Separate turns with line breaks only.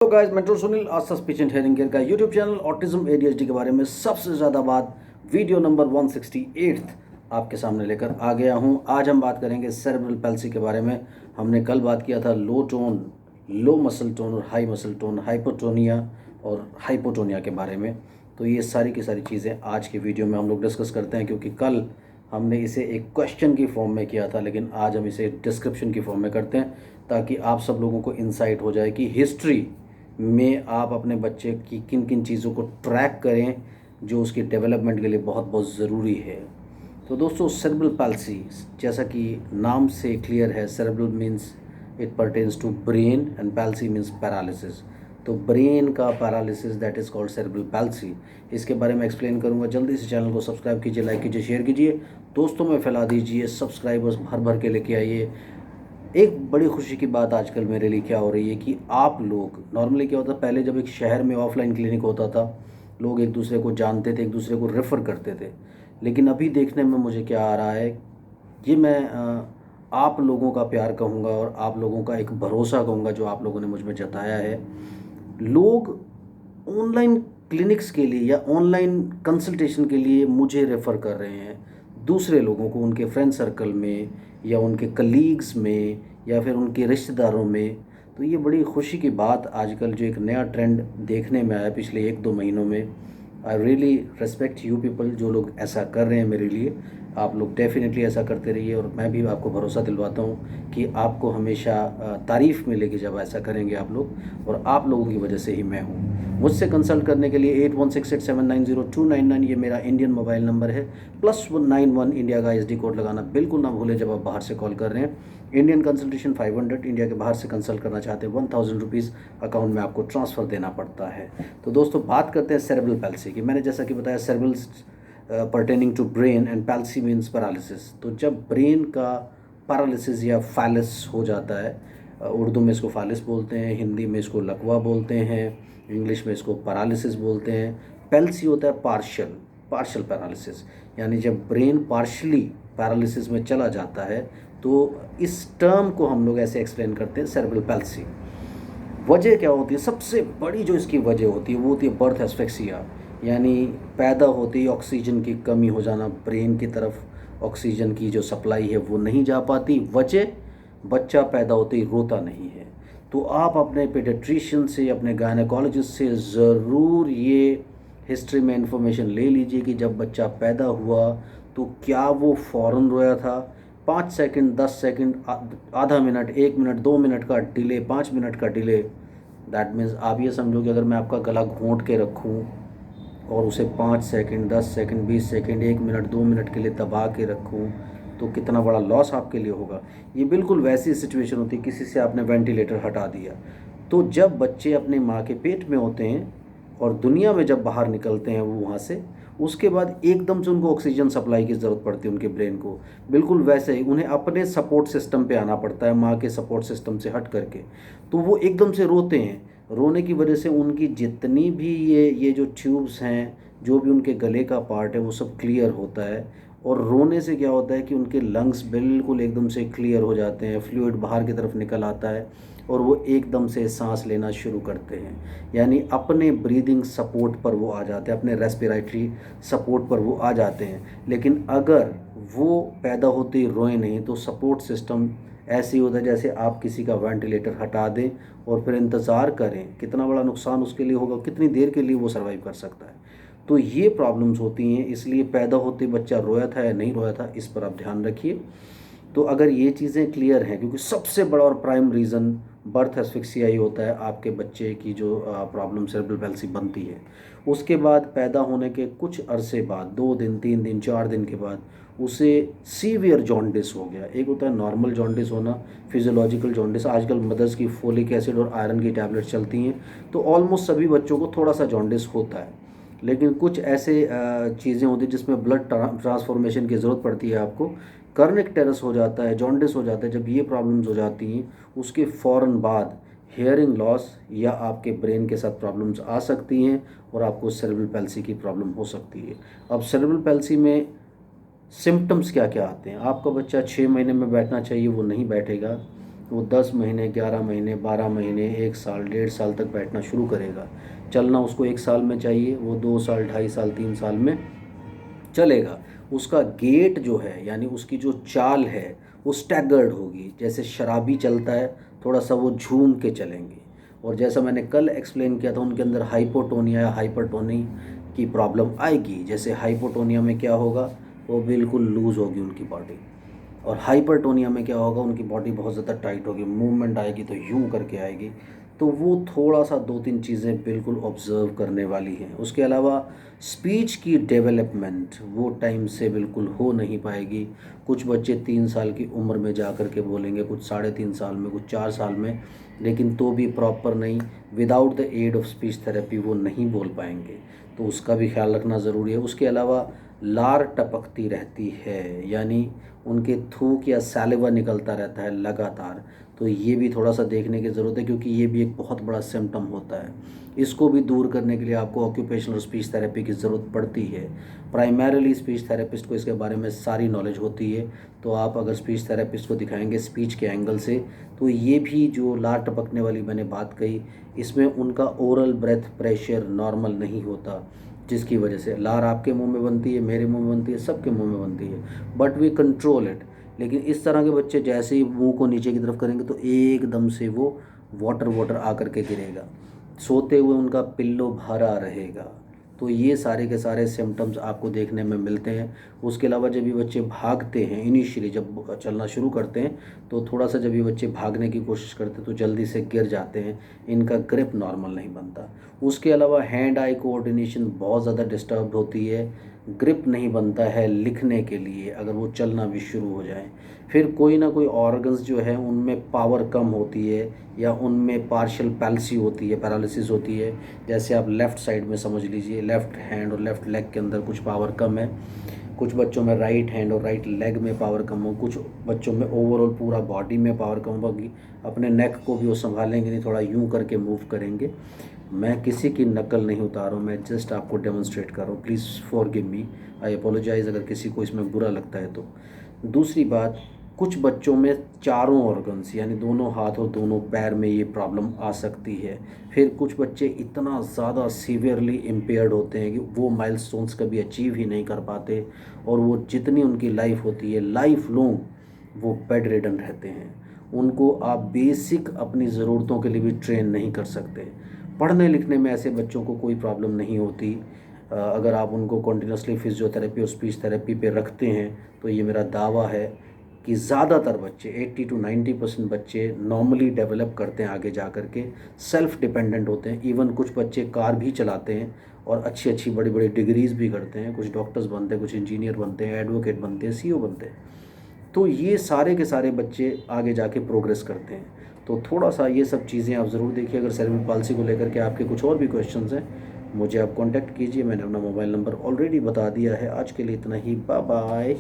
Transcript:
तो guys, metro Sunil Aastha speech and hearing care का YouTube channel autism ADHD के बारे में सबसे ज़्यादा बात वीडियो नंबर 168 आपके सामने लेकर आ गया हूं। आज हम बात करेंगे सेरेब्रल पैल्सी के बारे में। हमने कल बात किया था लो टोन, लो मसल टोन और हाई मसल टोन, हाइपोटोनिया और हाइपोटोनिया के बारे में। तो ये सारी की सारी चीज़ें आज के वीडियो में हम लोग डिस्कस करते हैं, क्योंकि कल हमने इसे एक क्वेश्चन की फॉर्म में किया था, लेकिन आज हम इसे डिस्क्रिप्शन की फॉर्म में करते हैं, ताकि आप सब लोगों को इंसाइट हो जाए कि हिस्ट्री में आप अपने बच्चे की किन किन चीज़ों को ट्रैक करें जो उसकी डेवलपमेंट के लिए बहुत बहुत ज़रूरी है। तो दोस्तों, सेरेब्रल पैल्सी जैसा कि नाम से क्लियर है, cerebral means it pertains to brain and palsy means paralysis. तो ब्रेन का paralysis that is called cerebral palsy. इसके बारे में एक्सप्लेन करूंगा। जल्दी से चैनल को सब्सक्राइब कीजिए, लाइक कीजिए, शेयर कीजिए, दोस्तों में फैला दीजिए, सब्सक्राइबर्स भर भर के लेके आइए। एक बड़ी खुशी की बात आजकल मेरे लिए क्या हो रही है कि आप लोग, नॉर्मली क्या होता, पहले जब एक शहर में ऑफलाइन क्लिनिक होता था, लोग एक दूसरे को जानते थे, एक दूसरे को रेफ़र करते थे। लेकिन अभी देखने में मुझे क्या आ रहा है, ये मैं आप लोगों का प्यार कहूँगा और आप लोगों का एक भरोसा कहूँगा जो आप लोगों ने मुझ में जताया है। लोग ऑनलाइन क्लिनिक्स के लिए या ऑनलाइन कंसल्टेशन के लिए मुझे रेफ़र कर रहे हैं दूसरे लोगों को, उनके फ्रेंड सर्कल में या उनके कलीग्स में या फिर उनके रिश्तेदारों में। तो ये बड़ी खुशी की बात आजकल जो एक नया ट्रेंड देखने में आया पिछले 1-2 महीनों में। I really respect you people जो लोग ऐसा कर रहे हैं मेरे लिए। आप लोग डेफिनेटली ऐसा करते रहिए, और मैं भी आपको भरोसा दिलवाता हूँ कि आपको हमेशा तारीफ़ मिलेगी जब ऐसा करेंगे आप लोग, और आप लोगों की वजह से ही मैं हूँ। मुझसे कंसल्ट करने के लिए 8168790299 ये मेरा इंडियन मोबाइल नंबर है। +191 इंडिया का SD कोड लगाना बिल्कुल ना भूलें जब आप बाहर से कॉल कर रहे हैं। इंडियन कंसल्टेशन 500, इंडिया के बाहर से कंसल्ट करना चाहते हैं 1000 रुपीज़ अकाउंट में आपको ट्रांसफ़र देना पड़ता है। तो दोस्तों, बात करते हैं सेरेब्रल पैल्सी की। मैंने जैसा कि बताया, cerebral pertaining to brain and palsy means paralysis. तो जब ब्रेन का पैरालिसिस या फैलिस हो जाता है, उर्दू में इसको फालिस बोलते हैं, हिंदी में इसको लकवा बोलते हैं, इंग्लिश में इसको पैरालिसिस बोलते हैं। पैल्सी होता है पार्शियल पैरालिसिस, यानी जब ब्रेन पार्शली पैरालिसिस में चला जाता है, तो इस टर्म को हम लोग ऐसे एक्सप्लेन करते हैं, सेरेब्रल पैल्सी। वजह क्या होती है? सबसे बड़ी जो इसकी वजह होती है वो होती है बर्थ एस्फिक्सिया, यानी पैदा होते ही ऑक्सीजन की कमी हो जाना, ब्रेन की तरफ ऑक्सीजन की जो सप्लाई है वो नहीं जा पाती। वजह, बच्चा पैदा होते ही रोता नहीं है। तो आप अपने पेडियाट्रिशियन से, अपने गायनेकोलॉजिस्ट से ज़रूर ये हिस्ट्री में इंफॉर्मेशन ले लीजिए कि जब बच्चा पैदा हुआ तो क्या वो फ़ौरन रोया था। 5 सेकंड, 10 सेकंड, आधा मिनट, 1 मिनट, 2 मिनट का डिले, 5 मिनट का डिले, दैट मीन्स आप ये समझो कि अगर मैं आपका गला घोंट के रखूं और उसे 5 second, 10 second, 20 second, 1 minute, 2 minute के लिए दबा के रखूं, तो कितना बड़ा लॉस आपके लिए होगा। ये बिल्कुल वैसी सिचुएशन होती है, किसी से आपने वेंटिलेटर हटा दिया। तो जब बच्चे अपने माँ के पेट में होते हैं और दुनिया में जब बाहर निकलते हैं वो वहाँ से, उसके बाद एकदम से उनको ऑक्सीजन सप्लाई की ज़रूरत पड़ती है उनके ब्रेन को। बिल्कुल वैसे ही उन्हें अपने सपोर्ट सिस्टम पे आना पड़ता है, माँ के सपोर्ट सिस्टम से हट करके। तो वो एकदम से रोते हैं। रोने की वजह से उनकी जितनी भी ये जो ट्यूब्स हैं, जो भी उनके गले का पार्ट है, वो सब क्लियर होता है। और रोने से क्या होता है कि उनके लंग्स बिल्कुल एकदम से क्लियर हो जाते हैं, फ्लूइड बाहर की तरफ निकल आता है और वो एकदम से सांस लेना शुरू करते हैं। यानी अपने ब्रीदिंग सपोर्ट पर वो आ जाते हैं, अपने रेस्पिरेटरी सपोर्ट पर वो आ जाते हैं। लेकिन अगर वो पैदा होते ही रोए नहीं, तो सपोर्ट सिस्टम ऐसे ही होता है जैसे आप किसी का वेंटिलेटर हटा दें और फिर इंतज़ार करें। कितना बड़ा नुकसान उसके लिए होगा, कितनी देर के लिए वो सर्वाइव कर सकता है। तो ये प्रॉब्लम्स होती हैं, इसलिए पैदा होते बच्चा रोया था या नहीं रोया था, इस पर आप ध्यान रखिए। तो अगर ये चीज़ें क्लियर हैं, क्योंकि सबसे बड़ा और प्राइम रीज़न बर्थ एस्फिक्सिया ही होता है आपके बच्चे की जो प्रॉब्लम सेरेब्रल पैल्सी बनती है। उसके बाद पैदा होने के कुछ अरसे बाद, 2 दिन, 3 दिन, 4 दिन के बाद उसे सीवियर जॉन्डिस हो गया। एक होता है नॉर्मल जॉन्डिस होना, फिजियोलॉजिकल जॉन्डिस। आजकल मदर्स की फोलिक एसिड और आयरन की टैबलेट्स चलती हैं, तो ऑलमोस्ट सभी बच्चों को थोड़ा सा जॉन्डिस होता है। लेकिन कुछ ऐसे चीज़ें होती हैं जिसमें ब्लड ट्रांसफॉर्मेशन की ज़रूरत पड़ती है आपको। कर्निक टेरस हो जाता है, जॉन्डिस हो जाता है। जब ये प्रॉब्लम्स हो जाती हैं, उसके फ़ौरन बाद हेयरिंग लॉस या आपके ब्रेन के साथ प्रॉब्लम्स आ सकती हैं और आपको सेरेब्रल पैल्सी की प्रॉब्लम हो सकती है। अब सेरेब्रल पैल्सी में सिम्पटम्स क्या क्या आते हैं? आपका बच्चा 6 महीने में बैठना चाहिए, वो नहीं बैठेगा। वो 10 महीने, 11 महीने, 12 महीने, 1 साल, 1.5 साल तक बैठना शुरू करेगा। चलना उसको 1 साल में चाहिए, वो 2 साल, 2.5 साल, 3 साल में चलेगा। उसका गेट जो है यानी उसकी जो चाल है वो स्टैगर्ड होगी, जैसे शराबी चलता है थोड़ा सा वो झूम के चलेंगे। और जैसा मैंने कल एक्सप्लेन किया था उनके अंदर हाइपोटोनिया या हाइपरटोनी की प्रॉब्लम आएगी। जैसे हाइपोटोनिया में क्या होगा, वो बिल्कुल लूज़ होगी उनकी बॉडी, और हाइपरटोनिया में क्या होगा, उनकी बॉडी बहुत ज़्यादा टाइट होगी, मूवमेंट आएगी तो यूं करके आएगी। तो वो थोड़ा सा 2-3 चीज़ें बिल्कुल ऑब्ज़र्व करने वाली हैं। उसके अलावा स्पीच की डेवलपमेंट वो टाइम से बिल्कुल हो नहीं पाएगी। कुछ बच्चे 3 साल की उम्र में जा कर के बोलेंगे, कुछ 3.5 साल में, कुछ 4 साल में, लेकिन तो भी प्रॉपर नहीं, without the aid of speech therapy वो नहीं बोल पाएंगे। तो उसका भी ख्याल रखना ज़रूरी है। उसके अलावा लार टपकती रहती है, यानी उनके थूक या सैलिवा निकलता रहता है लगातार। तो ये भी थोड़ा सा देखने की ज़रूरत है, क्योंकि ये भी एक बहुत बड़ा सिम्टम होता है। इसको भी दूर करने के लिए आपको ऑक्यूपेशनल स्पीच थेरेपी की ज़रूरत पड़ती है। प्राइमरीली स्पीच थेरेपिस्ट को इसके बारे में सारी नॉलेज होती है। तो आप अगर स्पीच थेरेपिस्ट को दिखाएंगे स्पीच के एंगल से, तो ये भी जो लार टपकने वाली मैंने बात कही, इसमें उनका ओरल ब्रेथ प्रेशर नॉर्मल नहीं होता, जिसकी वजह से लार आपके मुंह में बनती है, मेरे मुंह में बनती है, सबके मुंह में बनती है, बट वी कंट्रोल इट। लेकिन इस तरह के बच्चे जैसे ही मुंह को नीचे की तरफ करेंगे तो एकदम से वो वाटर वाटर आकर के गिरेगा, सोते हुए उनका पिल्लो भरा रहेगा। तो ये सारे के सारे सिम्टम्स आपको देखने में मिलते हैं। उसके अलावा जब ये बच्चे भागते हैं, इनिशियली जब चलना शुरू करते हैं, तो थोड़ा सा जब ये बच्चे भागने की कोशिश करते हैं तो जल्दी से गिर जाते हैं, इनका ग्रिप नॉर्मल नहीं बनता। उसके अलावा हैंड आई कोऑर्डिनेशन बहुत ज़्यादा डिस्टर्ब होती है, ग्रिप नहीं बनता है लिखने के लिए अगर वो चलना भी शुरू हो जाए। फिर कोई ना कोई ऑर्गन्स जो है उनमें पावर कम होती है, या उनमें पार्शियल पैल्सी होती है, पैरालिसिस होती है। जैसे आप लेफ़्ट साइड में समझ लीजिए, लेफ़्ट हैंड और लेफ़्ट लेग के अंदर कुछ पावर कम है, कुछ बच्चों में राइट हैंड और राइट लेग में पावर कम हो, कुछ बच्चों में ओवरऑल पूरा बॉडी में पावर कम होगी। अपने नेक को भी वो संभालेंगे नहीं, थोड़ा यूं करके मूव करेंगे। मैं किसी की नकल नहीं उतार रहा हूँ, मैं जस्ट आपको डेमोन्स्ट्रेट कर रहा हूँ। Please forgive me, I apologise अगर किसी को इसमें बुरा लगता है तो। दूसरी बात, कुछ बच्चों में चारों ऑर्गन्स यानी दोनों हाथ और दोनों पैर में ये प्रॉब्लम आ सकती है। फिर कुछ बच्चे इतना ज़्यादा सीवियरली इम्पेयर्ड होते हैं कि वो माइलस्टोन्स कभी अचीव ही नहीं कर पाते, और वो जितनी उनकी लाइफ होती है लाइफ लॉन्ग वो बेड रिडन रहते हैं। उनको आप बेसिक अपनी ज़रूरतों के लिए भी ट्रेन नहीं कर सकते। पढ़ने लिखने में ऐसे बच्चों को कोई प्रॉब्लम नहीं होती, अगर आप उनको कंटिन्यूसली फिजियोथेरेपी और स्पीच थेरेपी पे रखते हैं। तो ये मेरा दावा है कि ज़्यादातर बच्चे 80 to 90% बच्चे नॉर्मली डेवलप करते हैं, आगे जा कर के सेल्फ डिपेंडेंट होते हैं। इवन कुछ बच्चे कार भी चलाते हैं और अच्छी अच्छी बड़ी बड़ी डिग्रीज़ भी करते हैं, कुछ डॉक्टर्स बनते हैं, कुछ इंजीनियर बनते हैं, एडवोकेट बनते हैं, सीईओ बनते हैं। तो ये सारे के सारे बच्चे आगे जाके प्रोग्रेस करते हैं। तो थोड़ा सा ये सब चीज़ें आप ज़रूर देखिए। अगर सेरेब्रल पाल्सी को लेकर के आपके कुछ और भी क्वेश्चंस हैं, मुझे आप कांटेक्ट कीजिए। मैंने अपना मोबाइल नंबर ऑलरेडी बता दिया है। आज के लिए इतना ही, बाय बाय।